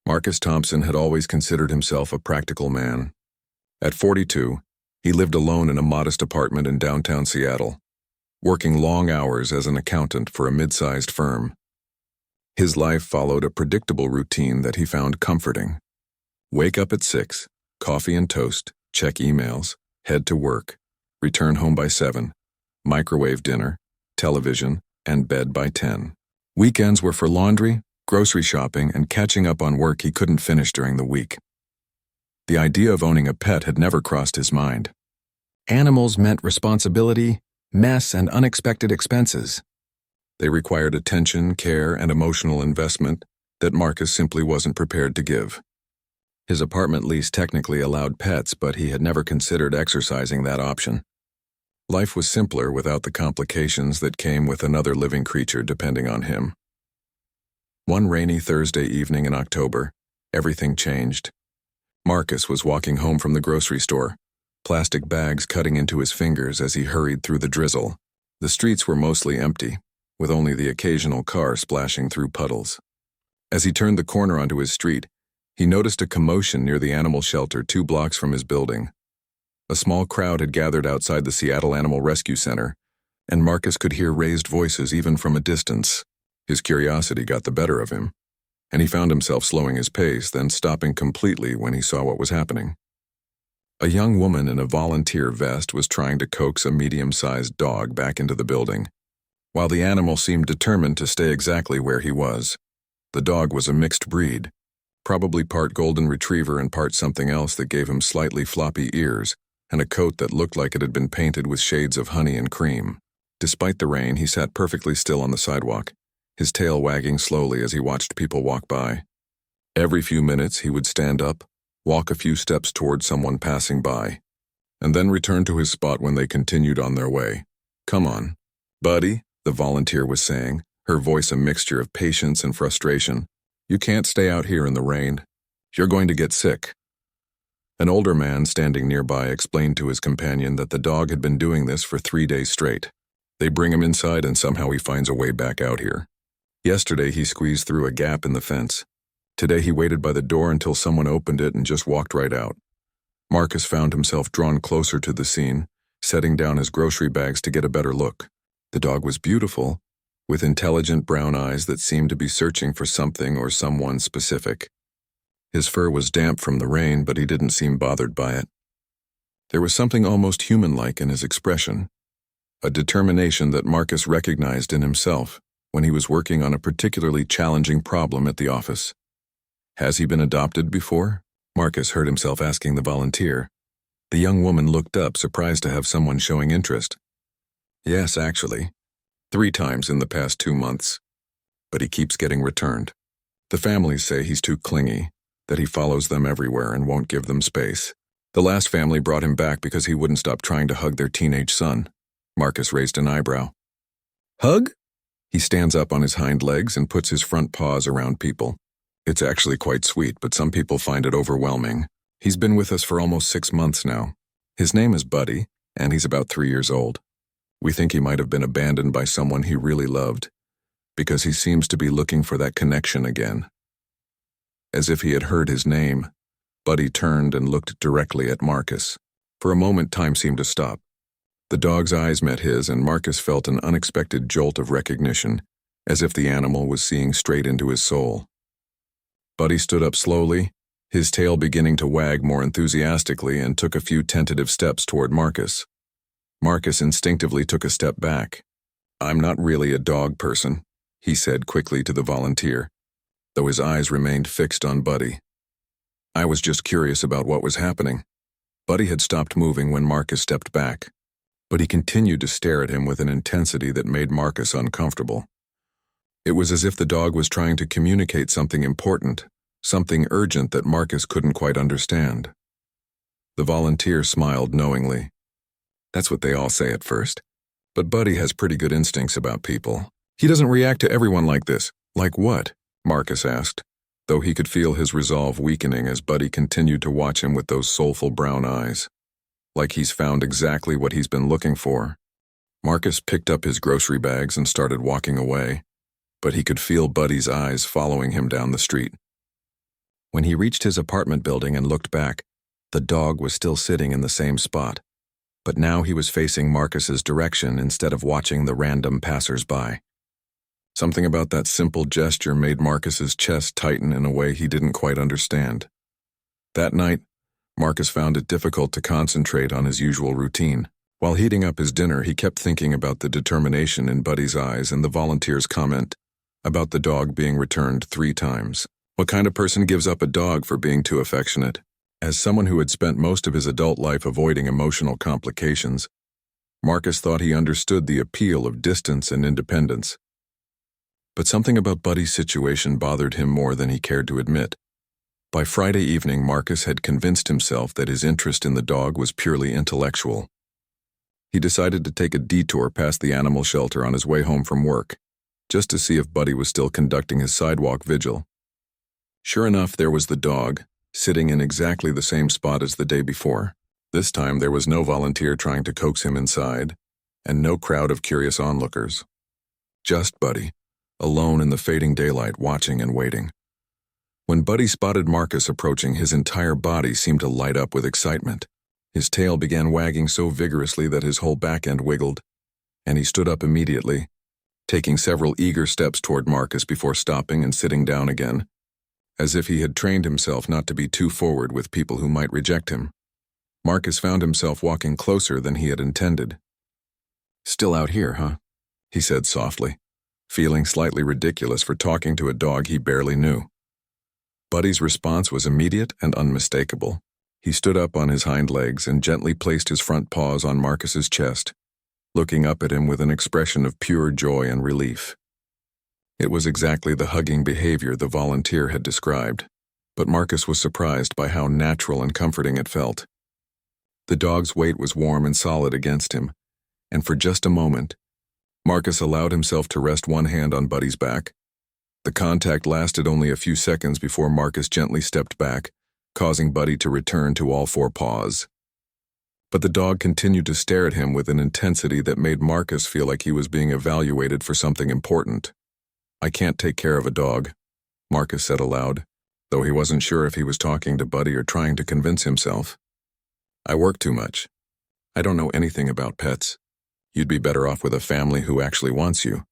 Marcus Thompson had always considered himself a practical man. At 42, he lived alone in a modest apartment in downtown Seattle, working long hours as an accountant for a mid-sized firm. His life followed a predictable routine that he found comforting. Wake up at 6, coffee and toast, check emails, head to work, return home by 7, microwave dinner, television, and bed by 10. Weekends were for laundry, grocery shopping, and catching up on work he couldn't finish during the week. The idea of owning a pet had never crossed his mind. Animals meant responsibility, mess, and unexpected expenses. They required attention, care, and emotional investment that Marcus simply wasn't prepared to give. His apartment lease technically allowed pets, but he had never considered exercising that option. Life was simpler without the complications that came with another living creature depending on him. One rainy Thursday evening in October, everything changed. Marcus was walking home from the grocery store, plastic bags cutting into his fingers as he hurried through the drizzle. The streets were mostly empty, with only the occasional car splashing through puddles. As he turned the corner onto his street, he noticed a commotion near the animal shelter 2 blocks from his building. A small crowd had gathered outside the Seattle Animal Rescue Center, and Marcus could hear raised voices even from a distance. His curiosity got the better of him, and he found himself slowing his pace, then stopping completely when he saw what was happening. A young woman in a volunteer vest was trying to coax a medium-sized dog back into the building, while the animal seemed determined to stay exactly where he was. The dog was a mixed breed, probably part golden retriever and part something else that gave him slightly floppy ears and a coat that looked like it had been painted with shades of honey and cream. Despite the rain, he sat perfectly still on the sidewalk, his tail wagging slowly as he watched people walk by. Every few minutes, he would stand up, walk a few steps toward someone passing by, and then return to his spot when they continued on their way. "Come on, buddy," the volunteer was saying, her voice a mixture of patience and frustration. "You can't stay out here in the rain. You're going to get sick." An older man standing nearby explained to his companion that the dog had been doing this for 3 days straight. They bring him inside and somehow he finds a way back out here. Yesterday he squeezed through a gap in the fence. Today he waited by the door until someone opened it and just walked right out. Marcus found himself drawn closer to the scene, setting down his grocery bags to get a better look. The dog was beautiful, with intelligent brown eyes that seemed to be searching for something or someone specific. His fur was damp from the rain, but he didn't seem bothered by it. There was something almost human-like in his expression, a determination that Marcus recognized in himself when he was working on a particularly challenging problem at the office. "Has he been adopted before?" Marcus heard himself asking the volunteer. The young woman looked up, surprised to have someone showing interest. "Yes, actually. 3 times in the past 2 months. But he keeps getting returned. The families say he's too clingy, that he follows them everywhere and won't give them space. The last family brought him back because he wouldn't stop trying to hug their teenage son." Marcus raised an eyebrow. "Hug?" He stands up on his hind legs and puts his front paws around people. "It's actually quite sweet, but some people find it overwhelming. He's been with us for almost 6 months now. His name is Buddy, and he's about 3 years old. We think he might have been abandoned by someone he really loved, because he seems to be looking for that connection again." As if he had heard his name, Buddy turned and looked directly at Marcus. For a moment, time seemed to stop. The dog's eyes met his, and Marcus felt an unexpected jolt of recognition, as if the animal was seeing straight into his soul. Buddy stood up slowly, his tail beginning to wag more enthusiastically, and took a few tentative steps toward Marcus. Marcus instinctively took a step back. "I'm not really a dog person," he said quickly to the volunteer, though his eyes remained fixed on Buddy. "I was just curious about what was happening." Buddy had stopped moving when Marcus stepped back, but he continued to stare at him with an intensity that made Marcus uncomfortable. It was as if the dog was trying to communicate something important, something urgent that Marcus couldn't quite understand. The volunteer smiled knowingly. "That's what they all say at first. But Buddy has pretty good instincts about people. He doesn't react to everyone like this." "Like what?" Marcus asked, though he could feel his resolve weakening as Buddy continued to watch him with those soulful brown eyes. "Like he's found exactly what he's been looking for." Marcus picked up his grocery bags and started walking away, but he could feel Buddy's eyes following him down the street. When he reached his apartment building and looked back, the dog was still sitting in the same spot. But now he was facing Marcus's direction instead of watching the random passers-by. Something about that simple gesture made Marcus's chest tighten in a way he didn't quite understand. That night, Marcus found it difficult to concentrate on his usual routine. While heating up his dinner, he kept thinking about the determination in Buddy's eyes and the volunteer's comment about the dog being returned 3 times. What kind of person gives up a dog for being too affectionate? As someone who had spent most of his adult life avoiding emotional complications, Marcus thought he understood the appeal of distance and independence. But something about Buddy's situation bothered him more than he cared to admit. By Friday evening, Marcus had convinced himself that his interest in the dog was purely intellectual. He decided to take a detour past the animal shelter on his way home from work, just to see if Buddy was still conducting his sidewalk vigil. Sure enough, there was the dog, sitting in exactly the same spot as the day before. This time there was no volunteer trying to coax him inside, and no crowd of curious onlookers. Just Buddy, alone in the fading daylight, watching and waiting. When Buddy spotted Marcus approaching, his entire body seemed to light up with excitement. His tail began wagging so vigorously that his whole back end wiggled, and he stood up immediately, taking several eager steps toward Marcus before stopping and sitting down again, as if he had trained himself not to be too forward with people who might reject him. Marcus found himself walking closer than he had intended. "Still out here, huh?" he said softly, feeling slightly ridiculous for talking to a dog he barely knew. Buddy's response was immediate and unmistakable. He stood up on his hind legs and gently placed his front paws on Marcus's chest, looking up at him with an expression of pure joy and relief. It was exactly the hugging behavior the volunteer had described, but Marcus was surprised by how natural and comforting it felt. The dog's weight was warm and solid against him, and for just a moment, Marcus allowed himself to rest one hand on Buddy's back. The contact lasted only a few seconds before Marcus gently stepped back, causing Buddy to return to all 4 paws. But the dog continued to stare at him with an intensity that made Marcus feel like he was being evaluated for something important. "I can't take care of a dog," Marcus said aloud, though he wasn't sure if he was talking to Buddy or trying to convince himself. "I work too much. I don't know anything about pets. You'd be better off with a family who actually wants you."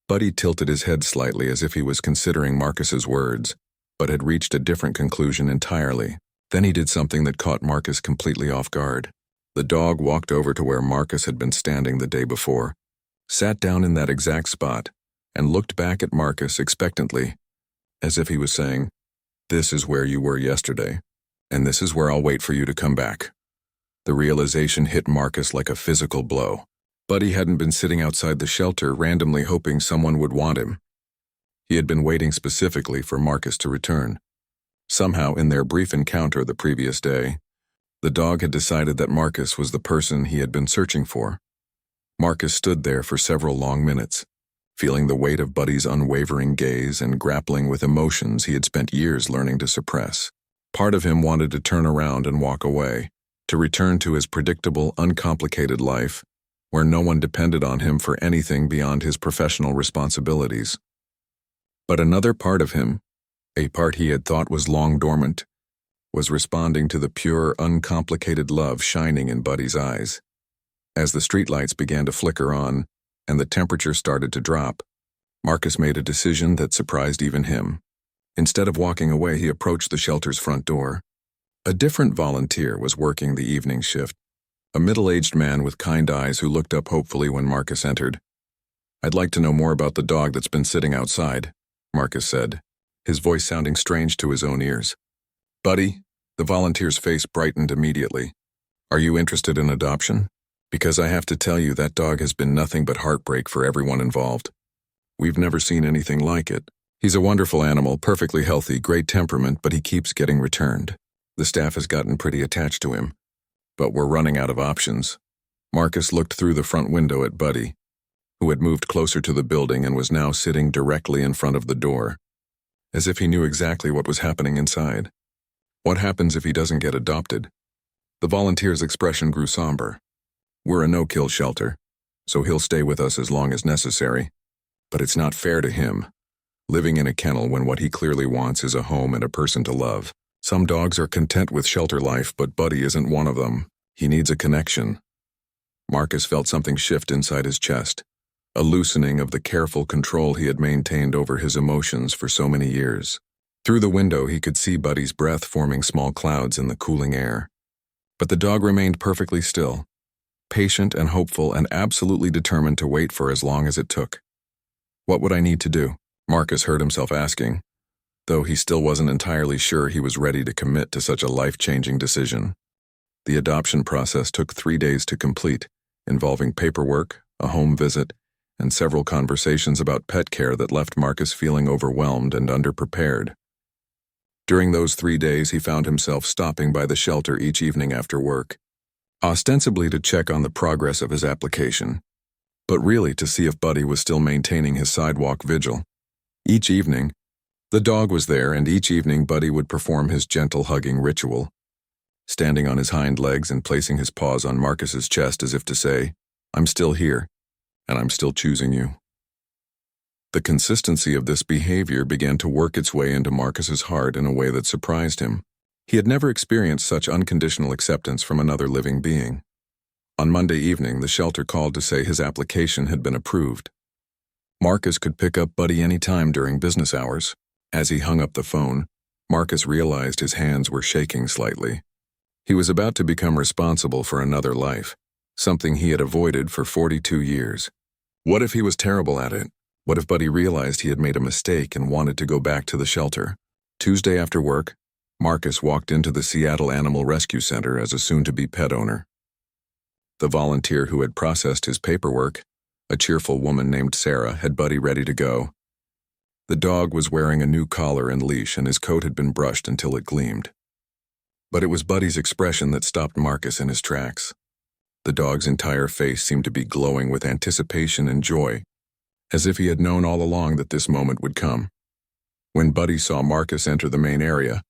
Buddy tilted his head slightly as if he was considering Marcus's words, but had reached a different conclusion entirely. Then he did something that caught Marcus completely off guard. The dog walked over to where Marcus had been standing the day before, sat down in that exact spot, and looked back at Marcus expectantly, as if he was saying, "This is where you were yesterday, and this is where I'll wait for you to come back." The realization hit Marcus like a physical blow. Buddy hadn't been sitting outside the shelter randomly hoping someone would want him. He had been waiting specifically for Marcus to return. Somehow, in their brief encounter the previous day, the dog had decided that Marcus was the person he had been searching for. Marcus stood there for several long minutes, feeling the weight of Buddy's unwavering gaze and grappling with emotions he had spent years learning to suppress. Part of him wanted to turn around and walk away, to return to his predictable, uncomplicated life, where no one depended on him for anything beyond his professional responsibilities. But another part of him, a part he had thought was long dormant, was responding to the pure, uncomplicated love shining in Buddy's eyes. As the streetlights began to flicker on, and the temperature started to drop, Marcus made a decision that surprised even him. Instead of walking away, he approached the shelter's front door. A different volunteer was working the evening shift, a middle-aged man with kind eyes who looked up hopefully when Marcus entered. "I'd like to know more about the dog that's been sitting outside," Marcus said, his voice sounding strange to his own ears. "Buddy," the volunteer's face brightened immediately. "Are you interested in adoption? Because I have to tell you, that dog has been nothing but heartbreak for everyone involved. We've never seen anything like it. He's a wonderful animal, perfectly healthy, great temperament, but he keeps getting returned. The staff has gotten pretty attached to him. But we're running out of options." Marcus looked through the front window at Buddy, who had moved closer to the building and was now sitting directly in front of the door, as if he knew exactly what was happening inside. "What happens if he doesn't get adopted?" The volunteer's expression grew somber. "We're a no-kill shelter, so he'll stay with us as long as necessary. But it's not fair to him. living in a kennel when what he clearly wants is a home and a person to love. Some dogs are content with shelter life, but Buddy isn't one of them. He needs a connection. Marcus felt something shift inside his chest, a loosening of the careful control he had maintained over his emotions for so many years. Through the window, he could see Buddy's breath forming small clouds in the cooling air. But the dog remained perfectly still, patient and hopeful, and absolutely determined to wait for as long as it took. What would I need to do? Marcus heard himself asking, though he still wasn't entirely sure he was ready to commit to such a life-changing decision. The adoption process took 3 days to complete, involving paperwork, a home visit, and several conversations about pet care that left Marcus feeling overwhelmed and underprepared. During those 3 days, he found himself stopping by the shelter each evening after work, ostensibly to check on the progress of his application, but really to see if Buddy was still maintaining his sidewalk vigil. Each evening, the dog was there, and each evening Buddy would perform his gentle hugging ritual, standing on his hind legs and placing his paws on Marcus's chest as if to say, "I'm still here, and I'm still choosing you." The consistency of this behavior began to work its way into Marcus's heart in a way that surprised him. He had never experienced such unconditional acceptance from another living being. On Monday evening, the shelter called to say his application had been approved. Marcus could pick up Buddy any time during business hours. As he hung up the phone, Marcus realized his hands were shaking slightly. He was about to become responsible for another life, something he had avoided for 42 years. What if he was terrible at it? What if Buddy realized he had made a mistake and wanted to go back to the shelter? Tuesday after work, Marcus walked into the Seattle Animal Rescue Center as a soon-to-be pet owner. The volunteer who had processed his paperwork, a cheerful woman named Sarah, had Buddy ready to go. The dog was wearing a new collar and leash, and his coat had been brushed until it gleamed. But it was Buddy's expression that stopped Marcus in his tracks. The dog's entire face seemed to be glowing with anticipation and joy, as if he had known all along that this moment would come. When Buddy saw Marcus enter the main area,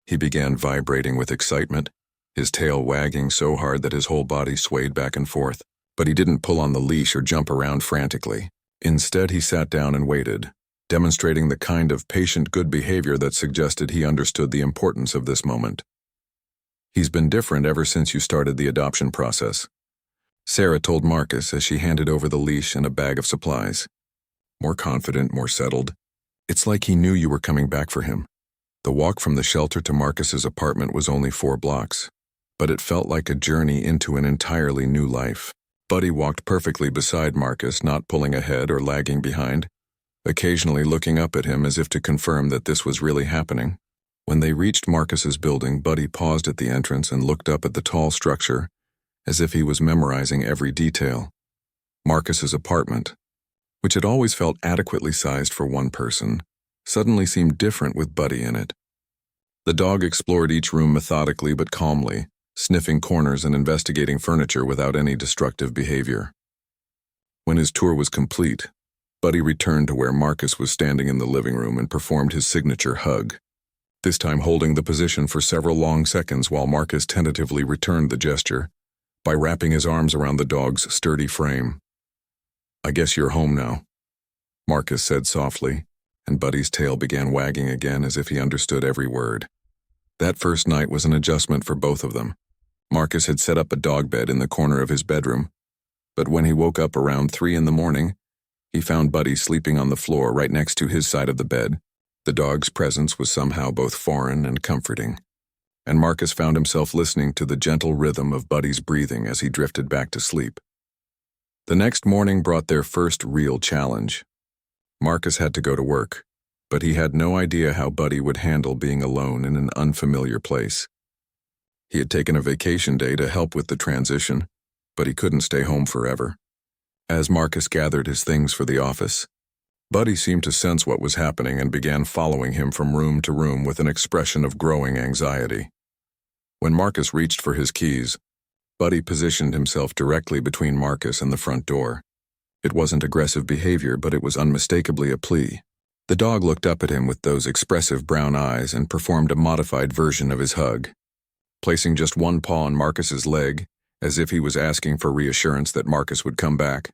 he began vibrating with excitement, his tail wagging so hard that his whole body swayed back and forth. But he didn't pull on the leash or jump around frantically. Instead, he sat down and waited, demonstrating the kind of patient good behavior that suggested he understood the importance of this moment. "He's been different ever since you started the adoption process," Sarah told Marcus as she handed over the leash and a bag of supplies. "More confident, more settled. It's like he knew you were coming back for him." The walk from the shelter to Marcus's apartment was only 4 blocks, but it felt like a journey into an entirely new life. Buddy walked perfectly beside Marcus, not pulling ahead or lagging behind, occasionally looking up at him as if to confirm that this was really happening. When they reached Marcus's building, Buddy paused at the entrance and looked up at the tall structure, as if he was memorizing every detail. Marcus's apartment, which had always felt adequately sized for one person, suddenly seemed different with Buddy in it. The dog explored each room methodically but calmly, sniffing corners and investigating furniture without any destructive behavior. When his tour was complete, Buddy returned to where Marcus was standing in the living room and performed his signature hug, this time holding the position for several long seconds while Marcus tentatively returned the gesture by wrapping his arms around the dog's sturdy frame. "I guess you're home now," Marcus said softly, and Buddy's tail began wagging again as if he understood every word. That first night was an adjustment for both of them. Marcus had set up a dog bed in the corner of his bedroom, but when he woke up around 3 in the morning, he found Buddy sleeping on the floor right next to his side of the bed. The dog's presence was somehow both foreign and comforting, and Marcus found himself listening to the gentle rhythm of Buddy's breathing as he drifted back to sleep. The next morning brought their first real challenge. Marcus had to go to work, but he had no idea how Buddy would handle being alone in an unfamiliar place. He had taken a vacation day to help with the transition, but he couldn't stay home forever. As Marcus gathered his things for the office, Buddy seemed to sense what was happening and began following him from room to room with an expression of growing anxiety. When Marcus reached for his keys, Buddy positioned himself directly between Marcus and the front door. It wasn't aggressive behavior, but it was unmistakably a plea. The dog looked up at him with those expressive brown eyes and performed a modified version of his hug, placing just one paw on Marcus's leg, as if he was asking for reassurance that Marcus would come back.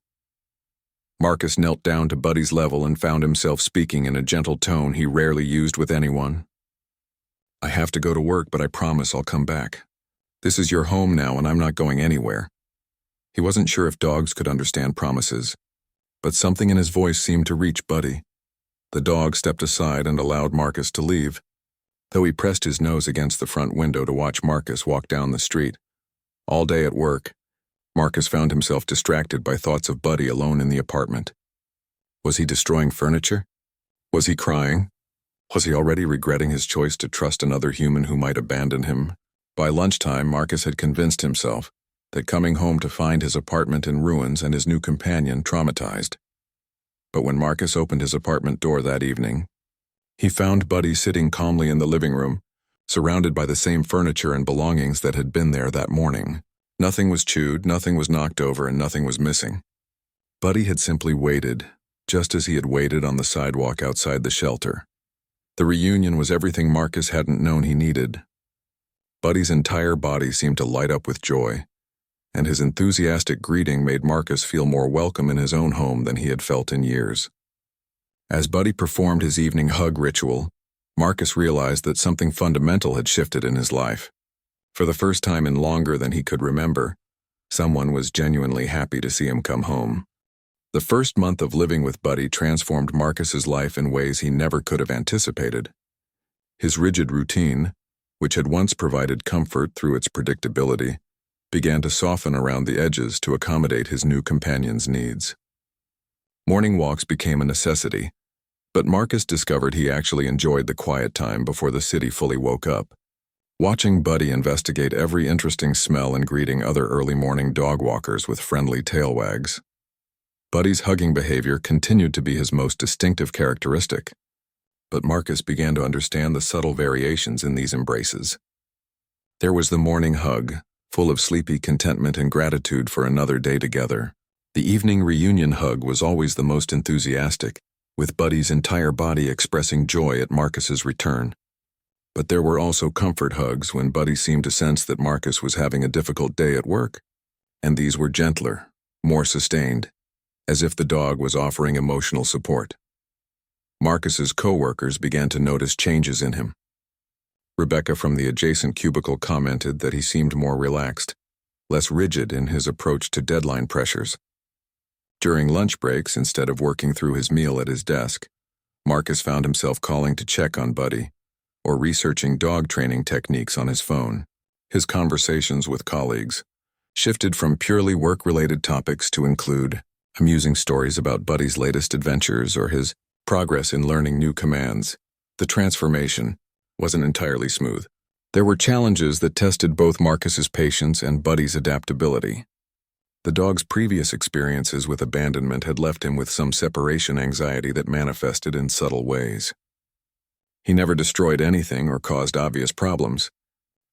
Marcus knelt down to Buddy's level and found himself speaking in a gentle tone he rarely used with anyone. "I have to go to work, but I promise I'll come back. This is your home now, and I'm not going anywhere." He wasn't sure if dogs could understand promises, but something in his voice seemed to reach Buddy. The dog stepped aside and allowed Marcus to leave, though he pressed his nose against the front window to watch Marcus walk down the street. All day at work, Marcus found himself distracted by thoughts of Buddy alone in the apartment. Was he destroying furniture? Was he crying? Was he already regretting his choice to trust another human who might abandon him? By lunchtime, Marcus had convinced himself that coming home to find his apartment in ruins and his new companion traumatized. But when Marcus opened his apartment door that evening, he found Buddy sitting calmly in the living room, surrounded by the same furniture and belongings that had been there that morning. Nothing was chewed, nothing was knocked over, and nothing was missing. Buddy had simply waited, just as he had waited on the sidewalk outside the shelter. The reunion was everything Marcus hadn't known he needed. Buddy's entire body seemed to light up with joy, and his enthusiastic greeting made Marcus feel more welcome in his own home than he had felt in years. As Buddy performed his evening hug ritual, Marcus realized that something fundamental had shifted in his life. For the first time in longer than he could remember, someone was genuinely happy to see him come home. The first month of living with Buddy transformed Marcus's life in ways he never could have anticipated. His rigid routine, which had once provided comfort through its predictability, began to soften around the edges to accommodate his new companion's needs. Morning walks became a necessity, but Marcus discovered he actually enjoyed the quiet time before the city fully woke up. Watching Buddy investigate every interesting smell and greeting other early morning dog walkers with friendly tail wags. Buddy's hugging behavior continued to be his most distinctive characteristic, but Marcus began to understand the subtle variations in these embraces. There was the morning hug, full of sleepy contentment and gratitude for another day together. The evening reunion hug was always the most enthusiastic, with Buddy's entire body expressing joy at Marcus's return. But there were also comfort hugs when Buddy seemed to sense that Marcus was having a difficult day at work, and these were gentler, more sustained, as if the dog was offering emotional support. Marcus's co-workers began to notice changes in him. Rebecca from the adjacent cubicle commented that he seemed more relaxed, less rigid in his approach to deadline pressures. During lunch breaks, instead of working through his meal at his desk, Marcus found himself calling to check on Buddy, or researching dog training techniques on his phone. His conversations with colleagues shifted from purely work-related topics to include amusing stories about Buddy's latest adventures or his progress in learning new commands. The transformation wasn't entirely smooth. There were challenges that tested both Marcus's patience and Buddy's adaptability. The dog's previous experiences with abandonment had left him with some separation anxiety that manifested in subtle ways. He never destroyed anything or caused obvious problems,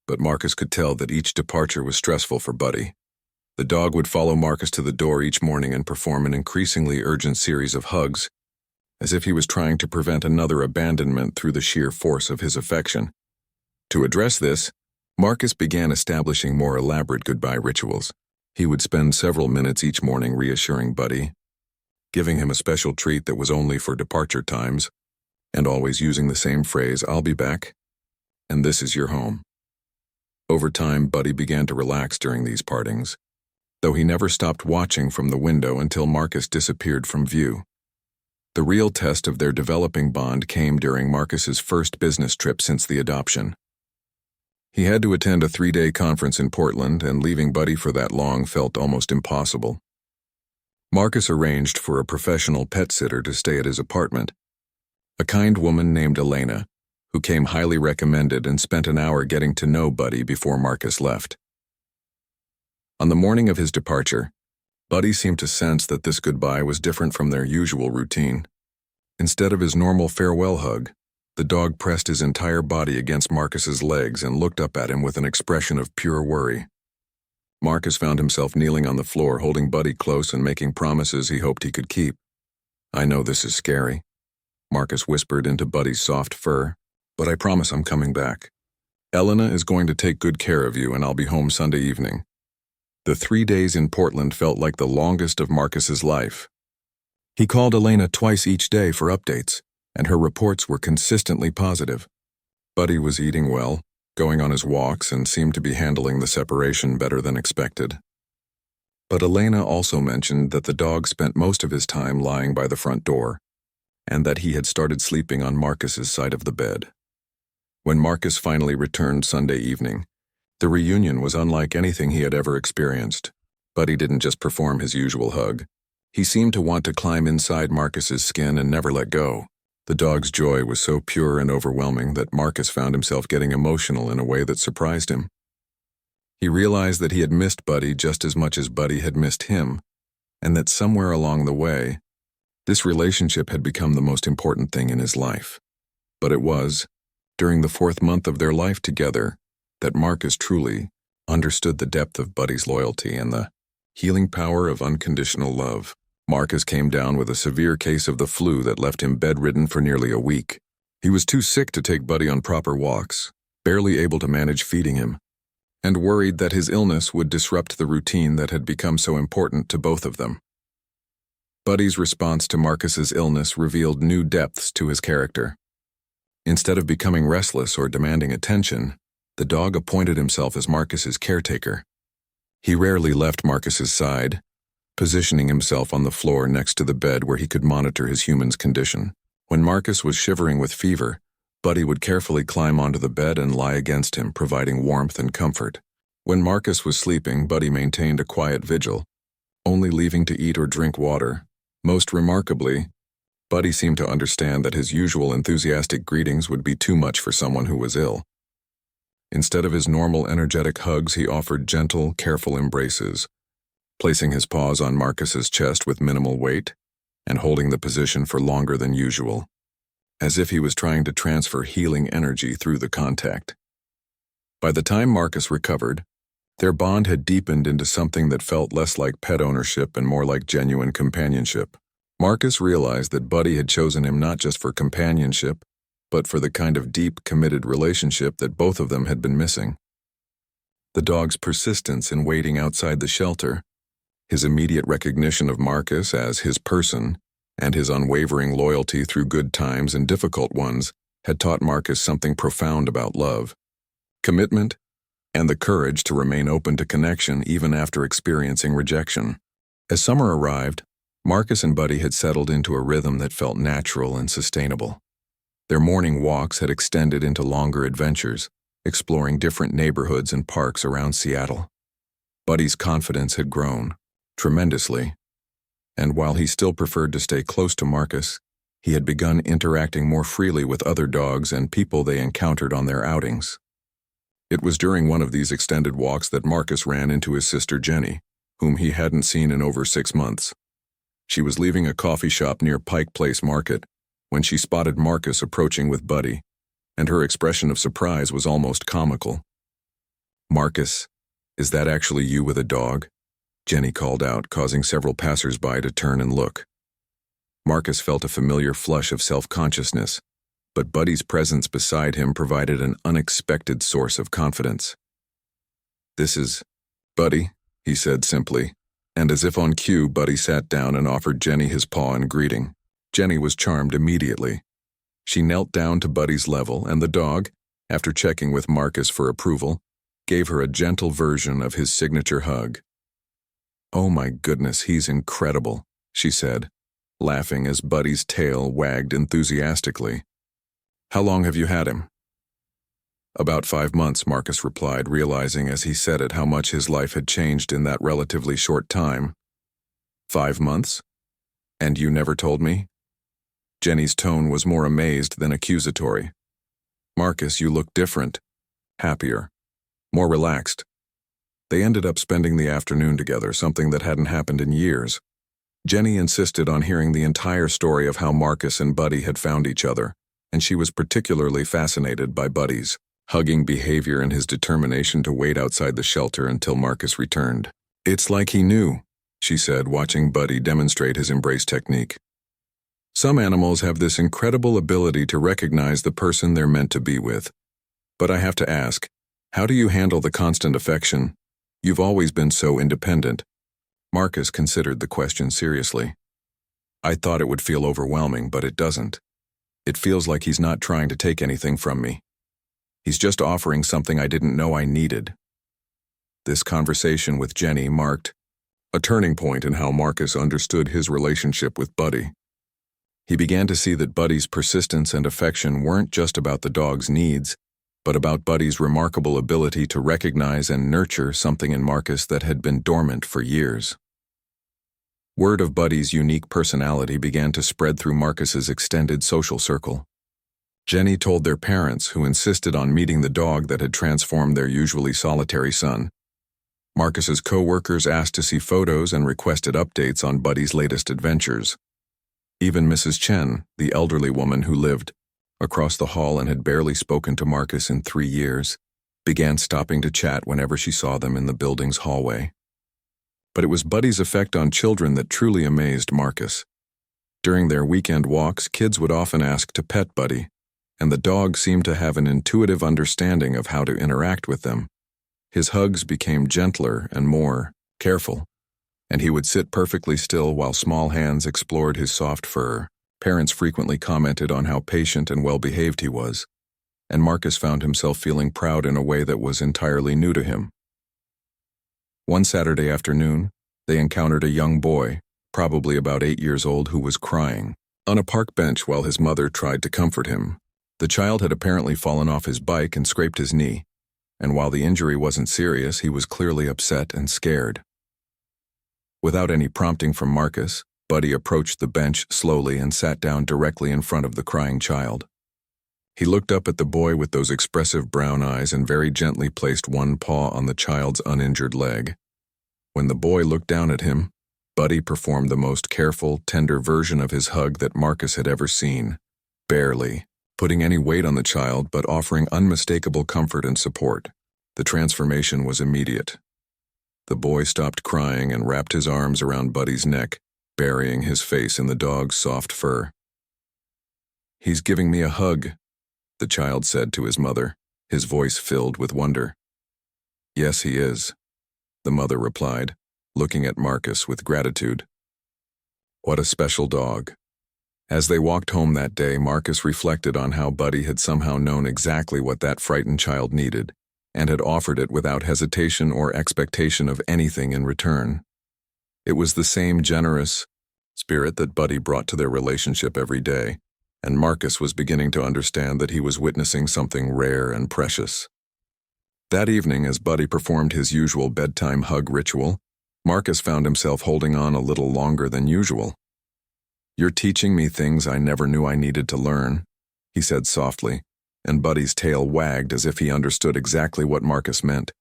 but Marcus could tell that each departure was stressful for Buddy. The dog would follow Marcus to the door each morning and perform an increasingly urgent series of hugs, as if he was trying to prevent another abandonment through the sheer force of his affection. To address this, Marcus began establishing more elaborate goodbye rituals. He would spend several minutes each morning reassuring Buddy, giving him a special treat that was only for departure times, and always using the same phrase, "I'll be back," and "This is your home." Over time, Buddy began to relax during these partings, though he never stopped watching from the window until Marcus disappeared from view. The real test of their developing bond came during Marcus's first business trip since the adoption. He had to attend a 3-day conference in Portland, and leaving Buddy for that long felt almost impossible. Marcus arranged for a professional pet sitter to stay at his apartment, a kind woman named Elena, who came highly recommended and spent an hour getting to know Buddy before Marcus left. On the morning of his departure, Buddy seemed to sense that this goodbye was different from their usual routine. Instead of his normal farewell hug, the dog pressed his entire body against Marcus's legs and looked up at him with an expression of pure worry. Marcus found himself kneeling on the floor, holding Buddy close and making promises he hoped he could keep. "I know this is scary," Marcus whispered into Buddy's soft fur, "but I promise I'm coming back. Elena is going to take good care of you, and I'll be home Sunday evening." The 3 days in Portland felt like the longest of Marcus's life. He called Elena twice each day for updates, and her reports were consistently positive. Buddy was eating well, going on his walks, and seemed to be handling the separation better than expected. But Elena also mentioned that the dog spent most of his time lying by the front door, and that he had started sleeping on Marcus's side of the bed. When Marcus finally returned Sunday evening, the reunion was unlike anything he had ever experienced. Buddy didn't just perform his usual hug. He seemed to want to climb inside Marcus's skin and never let go. The dog's joy was so pure and overwhelming that Marcus found himself getting emotional in a way that surprised him. He realized that he had missed Buddy just as much as Buddy had missed him, and that somewhere along the way, this relationship had become the most important thing in his life. But it was, during the 4th month of their life together, that Marcus truly understood the depth of Buddy's loyalty and the healing power of unconditional love. Marcus came down with a severe case of the flu that left him bedridden for nearly a week. He was too sick to take Buddy on proper walks, barely able to manage feeding him, and worried that his illness would disrupt the routine that had become so important to both of them. Buddy's response to Marcus's illness revealed new depths to his character. Instead of becoming restless or demanding attention, the dog appointed himself as Marcus's caretaker. He rarely left Marcus's side, positioning himself on the floor next to the bed where he could monitor his human's condition. When Marcus was shivering with fever, Buddy would carefully climb onto the bed and lie against him, providing warmth and comfort. When Marcus was sleeping, Buddy maintained a quiet vigil, only leaving to eat or drink water. Most remarkably, Buddy seemed to understand that his usual enthusiastic greetings would be too much for someone who was ill. Instead of his normal energetic hugs, he offered gentle, careful embraces, placing his paws on Marcus's chest with minimal weight and holding the position for longer than usual, as if he was trying to transfer healing energy through the contact. By the time Marcus recovered, their bond had deepened into something that felt less like pet ownership and more like genuine companionship. Marcus realized that Buddy had chosen him not just for companionship, but for the kind of deep, committed relationship that both of them had been missing. The dog's persistence in waiting outside the shelter, his immediate recognition of Marcus as his person, and his unwavering loyalty through good times and difficult ones had taught Marcus something profound about love, commitment, and the courage to remain open to connection even after experiencing rejection. As summer arrived, Marcus and Buddy had settled into a rhythm that felt natural and sustainable. Their morning walks had extended into longer adventures, exploring different neighborhoods and parks around Seattle. Buddy's confidence had grown tremendously, and while he still preferred to stay close to Marcus, he had begun interacting more freely with other dogs and people they encountered on their outings. It was during one of these extended walks that Marcus ran into his sister Jenny, whom he hadn't seen in over 6 months. She was leaving a coffee shop near Pike Place Market when she spotted Marcus approaching with Buddy, and her expression of surprise was almost comical. "Marcus, is that actually you with a dog?" Jenny called out, causing several passers-by to turn and look. Marcus felt a familiar flush of self-consciousness, but Buddy's presence beside him provided an unexpected source of confidence. "This is Buddy," he said simply, and as if on cue, Buddy sat down and offered Jenny his paw in greeting. Jenny was charmed immediately. She knelt down to Buddy's level, and the dog, after checking with Marcus for approval, gave her a gentle version of his signature hug. "Oh my goodness, he's incredible," she said, laughing as Buddy's tail wagged enthusiastically. "How long have you had him?" "About 5 months," Marcus replied, realizing as he said it how much his life had changed in that relatively short time. "5 months? And you never told me?" Jenny's tone was more amazed than accusatory. "Marcus, you look different, happier, more relaxed." They ended up spending the afternoon together, something that hadn't happened in years. Jenny insisted on hearing the entire story of how Marcus and Buddy had found each other, and she was particularly fascinated by Buddy's hugging behavior and his determination to wait outside the shelter until Marcus returned. "It's like he knew," she said, watching Buddy demonstrate his embrace technique. "Some animals have this incredible ability to recognize the person they're meant to be with. But I have to ask, how do you handle the constant affection? You've always been so independent." Marcus considered the question seriously. I thought it would feel overwhelming, but it doesn't. It feels like he's not trying to take anything from me. He's just offering something I didn't know I needed. This conversation with Jenny marked a turning point in how Marcus understood his relationship with Buddy. He began to see that Buddy's persistence and affection weren't just about the dog's needs, but about Buddy's remarkable ability to recognize and nurture something in Marcus that had been dormant for years. Word of Buddy's unique personality began to spread through Marcus's extended social circle. Jenny told their parents, who insisted on meeting the dog that had transformed their usually solitary son. Marcus's co-workers asked to see photos and requested updates on Buddy's latest adventures. Even Mrs. Chen, the elderly woman who lived across the hall and had barely spoken to Marcus in 3 years, began stopping to chat whenever she saw them in the building's hallway. But it was Buddy's effect on children that truly amazed Marcus. During their weekend walks, kids would often ask to pet Buddy, and the dog seemed to have an intuitive understanding of how to interact with them. His hugs became gentler and more careful, and he would sit perfectly still while small hands explored his soft fur. Parents frequently commented on how patient and well-behaved he was, and Marcus found himself feeling proud in a way that was entirely new to him. One Saturday afternoon, they encountered a young boy, probably about 8 years old, who was crying on a park bench while his mother tried to comfort him. The child had apparently fallen off his bike and scraped his knee, and while the injury wasn't serious, he was clearly upset and scared. Without any prompting from Marcus, Buddy approached the bench slowly and sat down directly in front of the crying child. He looked up at the boy with those expressive brown eyes and very gently placed one paw on the child's uninjured leg. When the boy looked down at him, Buddy performed the most careful, tender version of his hug that Marcus had ever seen, barely putting any weight on the child but offering unmistakable comfort and support. The transformation was immediate. The boy stopped crying and wrapped his arms around Buddy's neck, burying his face in the dog's soft fur. "He's giving me a hug," the child said to his mother, his voice filled with wonder. "Yes, he is," the mother replied, looking at Marcus with gratitude. What a special dog. As they walked home that day, Marcus reflected on how Buddy had somehow known exactly what that frightened child needed, and had offered it without hesitation or expectation of anything in return. It was the same generous spirit that Buddy brought to their relationship every day, and Marcus was beginning to understand that he was witnessing something rare and precious. That evening, as Buddy performed his usual bedtime hug ritual, Marcus found himself holding on a little longer than usual. "You're teaching me things I never knew I needed to learn," he said softly, and Buddy's tail wagged as if he understood exactly what Marcus meant.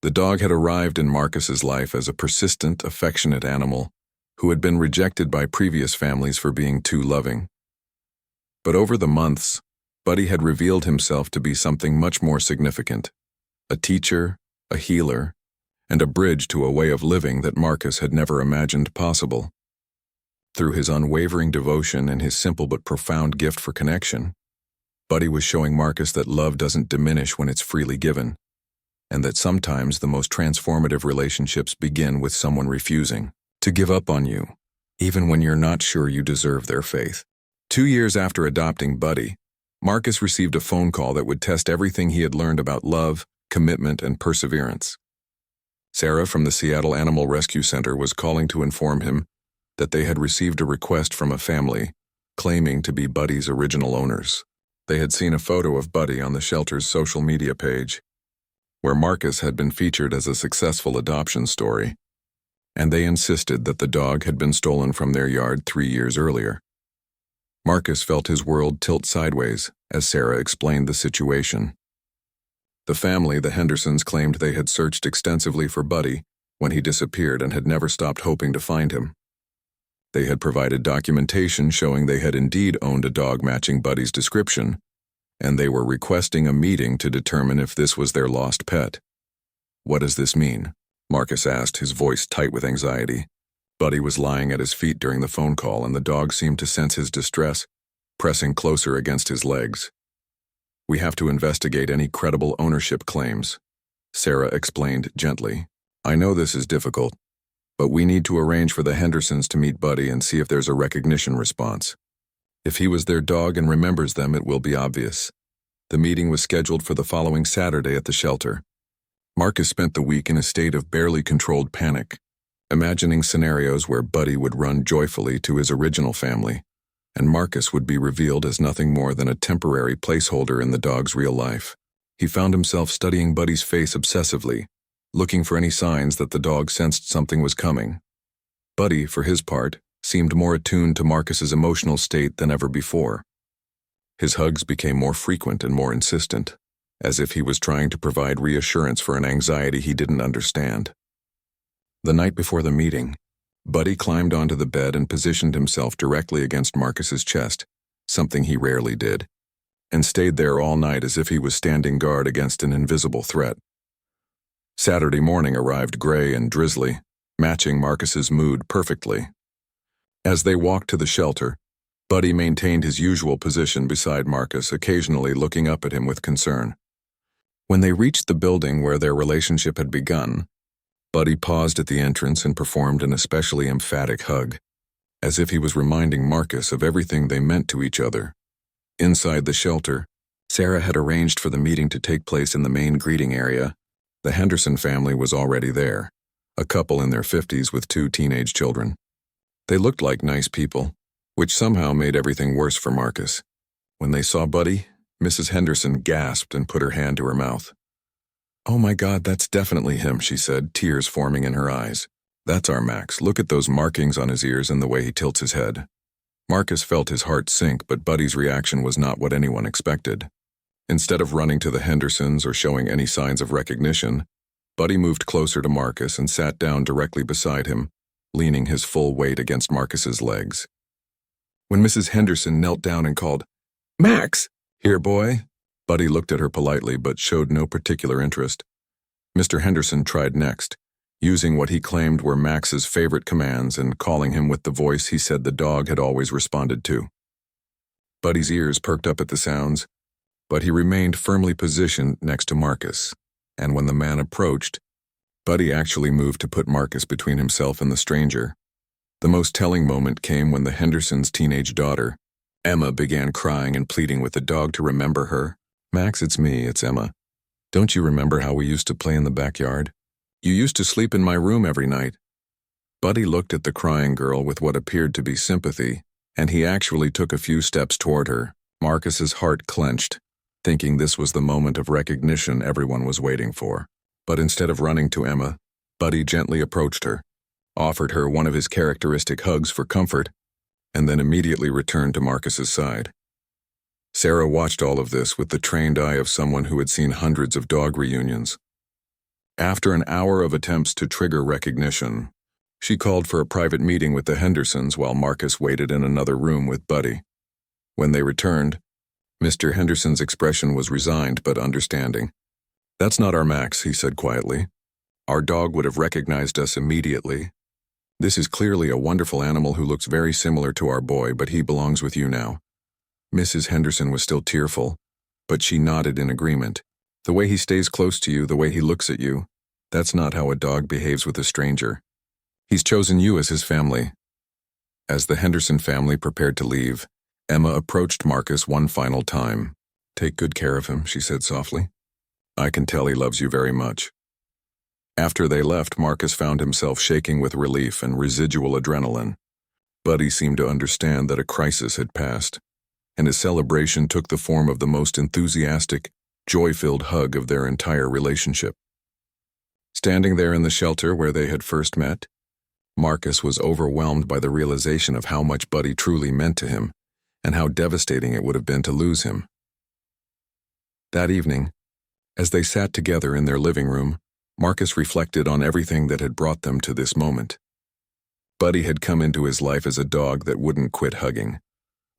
The dog had arrived in Marcus's life as a persistent, affectionate animal who had been rejected by previous families for being too loving. But over the months, Buddy had revealed himself to be something much more significant: a teacher, a healer, and a bridge to a way of living that Marcus had never imagined possible. Through his unwavering devotion and his simple but profound gift for connection, Buddy was showing Marcus that love doesn't diminish when it's freely given, and that sometimes the most transformative relationships begin with someone refusing to give up on you, even when you're not sure you deserve their faith. 2 years after adopting Buddy, Marcus received a phone call that would test everything he had learned about love, commitment, and perseverance. Sarah from the Seattle Animal Rescue Center was calling to inform him that they had received a request from a family claiming to be Buddy's original owners. They had seen a photo of Buddy on the shelter's social media page, where Marcus had been featured as a successful adoption story, and they insisted that the dog had been stolen from their yard 3 years earlier. Marcus felt his world tilt sideways as Sarah explained the situation. The family, the Hendersons, claimed they had searched extensively for Buddy when he disappeared and had never stopped hoping to find him. They had provided documentation showing they had indeed owned a dog matching Buddy's description, and they were requesting a meeting to determine if this was their lost pet. "What does this mean?" Marcus asked, his voice tight with anxiety. Buddy was lying at his feet during the phone call, and the dog seemed to sense his distress, pressing closer against his legs. "We have to investigate any credible ownership claims," Sarah explained gently. "I know this is difficult, but we need to arrange for the Hendersons to meet Buddy and see if there's a recognition response. If he was their dog and remembers them, it will be obvious. The meeting was scheduled for the following Saturday at the shelter. Marcus spent the week in a state of barely controlled panic, imagining scenarios where Buddy would run joyfully to his original family, and Marcus would be revealed as nothing more than a temporary placeholder in the dog's real life. He found himself studying Buddy's face obsessively, looking for any signs that the dog sensed something was coming. Buddy, for his part, seemed more attuned to Marcus's emotional state than ever before. His hugs became more frequent and more insistent, as if he was trying to provide reassurance for an anxiety he didn't understand. The night before the meeting, Buddy climbed onto the bed and positioned himself directly against Marcus's chest, something he rarely did, and stayed there all night as if he was standing guard against an invisible threat. Saturday morning arrived gray and drizzly, matching Marcus's mood perfectly. As they walked to the shelter, Buddy maintained his usual position beside Marcus, occasionally looking up at him with concern. When they reached the building where their relationship had begun, Buddy paused at the entrance and performed an especially emphatic hug, as if he was reminding Marcus of everything they meant to each other. Inside the shelter, Sarah had arranged for the meeting to take place in the main greeting area. The Henderson family was already there, a couple in their 50s with 2 teenage children. They looked like nice people, which somehow made everything worse for Marcus. When they saw Buddy, Mrs. Henderson gasped and put her hand to her mouth. "Oh my God, that's definitely him," she said, tears forming in her eyes. "That's our Max. Look at those markings on his ears and the way he tilts his head." Marcus felt his heart sink, but Buddy's reaction was not what anyone expected. Instead of running to the Hendersons or showing any signs of recognition, Buddy moved closer to Marcus and sat down directly beside him, leaning his full weight against Marcus's legs. When Mrs. Henderson knelt down and called, "Max! Here, boy," Buddy looked at her politely but showed no particular interest. Mr. Henderson tried next, using what he claimed were Max's favorite commands and calling him with the voice he said the dog had always responded to. Buddy's ears perked up at the sounds, but he remained firmly positioned next to Marcus, and when the man approached, Buddy actually moved to put Marcus between himself and the stranger. The most telling moment came when the Hendersons' teenage daughter, Emma, began crying and pleading with the dog to remember her. "Max, it's me, it's Emma. Don't you remember how we used to play in the backyard? You used to sleep in my room every night." Buddy looked at the crying girl with what appeared to be sympathy, and he actually took a few steps toward her. Marcus's heart clenched, thinking this was the moment of recognition everyone was waiting for. But instead of running to Emma, Buddy gently approached her, offered her one of his characteristic hugs for comfort, and then immediately returned to Marcus's side. Sarah watched all of this with the trained eye of someone who had seen hundreds of dog reunions. After an hour of attempts to trigger recognition, she called for a private meeting with the Hendersons while Marcus waited in another room with Buddy. When they returned, Mr. Henderson's expression was resigned but understanding. "That's not our Max," he said quietly. "Our dog would have recognized us immediately. This is clearly a wonderful animal who looks very similar to our boy, but he belongs with you now." Mrs. Henderson was still tearful, but she nodded in agreement. "The way he stays close to you, the way he looks at you, that's not how a dog behaves with a stranger. He's chosen you as his family." As the Henderson family prepared to leave, Emma approached Marcus one final time. "Take good care of him," she said softly. "I can tell he loves you very much." After they left, Marcus found himself shaking with relief and residual adrenaline. Buddy seemed to understand that a crisis had passed, and his celebration took the form of the most enthusiastic, joy-filled hug of their entire relationship. Standing there in the shelter where they had first met, Marcus was overwhelmed by the realization of how much Buddy truly meant to him, and how devastating it would have been to lose him. That evening, as they sat together in their living room, Marcus reflected on everything that had brought them to this moment. Buddy had come into his life as a dog that wouldn't quit hugging,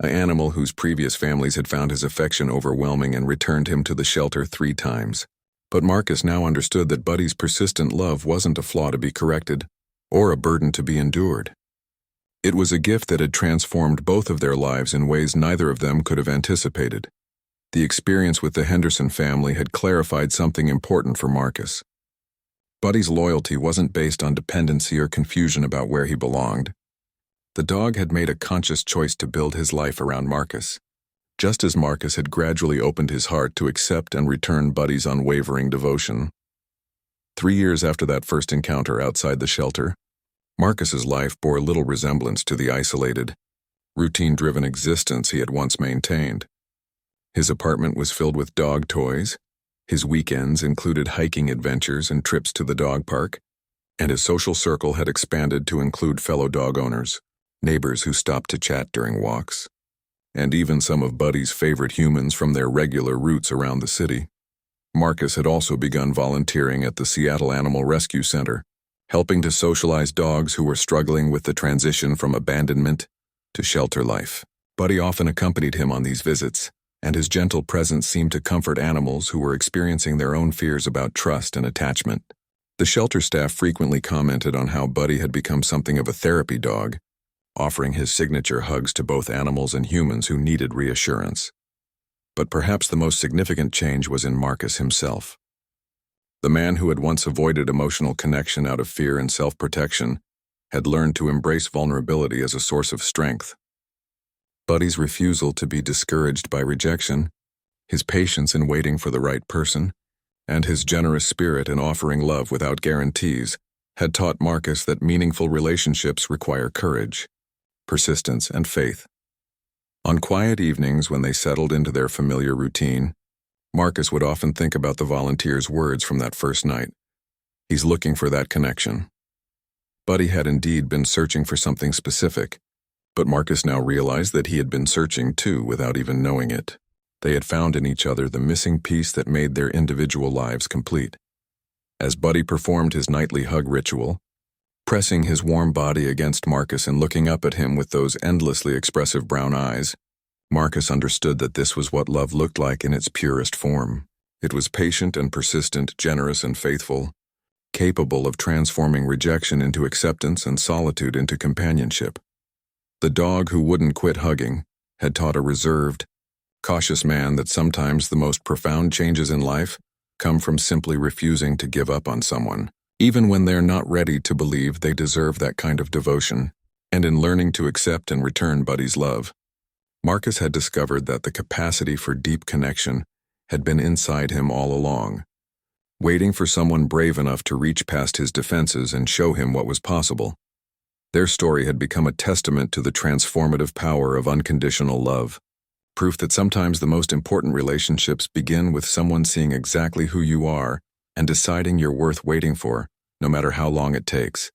an animal whose previous families had found his affection overwhelming and returned him to the shelter 3 times. But Marcus now understood that Buddy's persistent love wasn't a flaw to be corrected, or a burden to be endured. It was a gift that had transformed both of their lives in ways neither of them could have anticipated. The experience with the Henderson family had clarified something important for Marcus. Buddy's loyalty wasn't based on dependency or confusion about where he belonged. The dog had made a conscious choice to build his life around Marcus, just as Marcus had gradually opened his heart to accept and return Buddy's unwavering devotion. 3 years after that first encounter outside the shelter, Marcus's life bore little resemblance to the isolated, routine-driven existence he had once maintained. His apartment was filled with dog toys, his weekends included hiking adventures and trips to the dog park, and his social circle had expanded to include fellow dog owners, neighbors who stopped to chat during walks, and even some of Buddy's favorite humans from their regular routes around the city. Marcus had also begun volunteering at the Seattle Animal Rescue Center, helping to socialize dogs who were struggling with the transition from abandonment to shelter life. Buddy often accompanied him on these visits, and his gentle presence seemed to comfort animals who were experiencing their own fears about trust and attachment. The shelter staff frequently commented on how Buddy had become something of a therapy dog, offering his signature hugs to both animals and humans who needed reassurance. But perhaps the most significant change was in Marcus himself. The man who had once avoided emotional connection out of fear and self-protection had learned to embrace vulnerability as a source of strength. Buddy's refusal to be discouraged by rejection, his patience in waiting for the right person, and his generous spirit in offering love without guarantees had taught Marcus that meaningful relationships require courage, persistence, and faith. On quiet evenings when they settled into their familiar routine, Marcus would often think about the volunteer's words from that first night. He's looking for that connection. Buddy had indeed been searching for something specific, but Marcus now realized that he had been searching too without even knowing it. They had found in each other the missing piece that made their individual lives complete. As Buddy performed his nightly hug ritual, pressing his warm body against Marcus and looking up at him with those endlessly expressive brown eyes, Marcus understood that this was what love looked like in its purest form. It was patient and persistent, generous and faithful, capable of transforming rejection into acceptance and solitude into companionship. The dog who wouldn't quit hugging had taught a reserved, cautious man that sometimes the most profound changes in life come from simply refusing to give up on someone, even when they're not ready to believe they deserve that kind of devotion. And in learning to accept and return Buddy's love, Marcus had discovered that the capacity for deep connection had been inside him all along, waiting for someone brave enough to reach past his defenses and show him what was possible. Their story had become a testament to the transformative power of unconditional love, proof that sometimes the most important relationships begin with someone seeing exactly who you are and deciding you're worth waiting for, no matter how long it takes.